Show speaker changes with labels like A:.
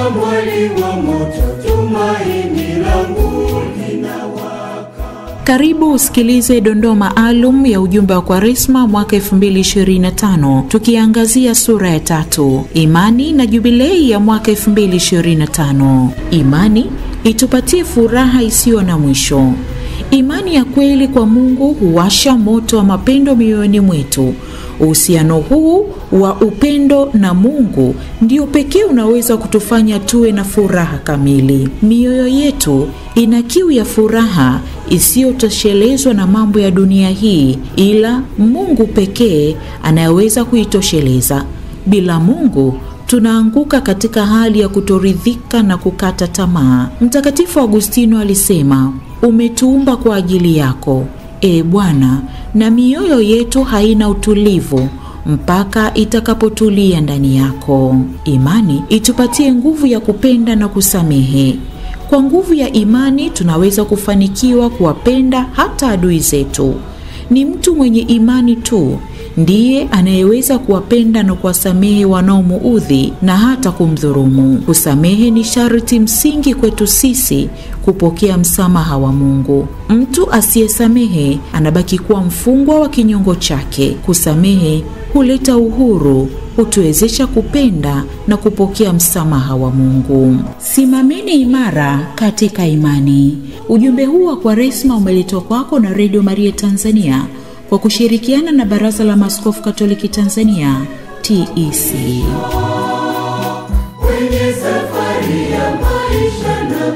A: kama mwali wa moto, tumaini langu linawaka.
B: Karibu usikilize dondoo maalum ya ujumbe wa Kwaresma mwaka 2025, tukiangazia sura ya 3, imani na jubilei ya mwaka 2025. Imani itupatie furaha isiyo na mwisho. Imani ya kweli kwa Mungu huwasha moto wa mapendo mioyoni mwetu. Uhusiano huu wa upendo na Mungu ndio pekee unaweza kutufanya tuwe na furaha kamili. Mioyo yetu ina kiu ya furaha isiyotoshelezwa na mambo ya dunia hii, ila Mungu pekee anayeweza kuitosheleza. Bila Mungu tunaanguka katika hali ya kutoridhika na kukata tamaa. Mtakatifu Agustino alisema, umetuumba kwa ajili yako, Bwana, na mioyo yetu haina utulivu mpaka itakapotulia ndani yako. Imani itupatie nguvu ya kupenda na kusamehe. Kwa nguvu ya imani tunaweza kufanikiwa kuwapenda hata adui zetu. Ni mtu mwenye imani tu ndiye anayeweza kuwapenda na kuwasamehe wanaomuudhi na hata kumdhulumu. Kusamehe ni sharti msingi kwetu sisi kupokea msamaha wa Mungu. Mtu asiyesamehe anabaki kuwa mfungwa wa kinyongo chake. Kusamehe huleta uhuru, hutuwezesha kupenda na kupokea msamaha wa Mungu. Simameni imara katika imani. Ujumbe huu wa Kwaresma umeletwa kwako na Radio Maria Tanzania kwa kushirikiana na Baraza la Maaskofu Katoliki Tanzania, TEC.
A: Kwenye safari ya maisha na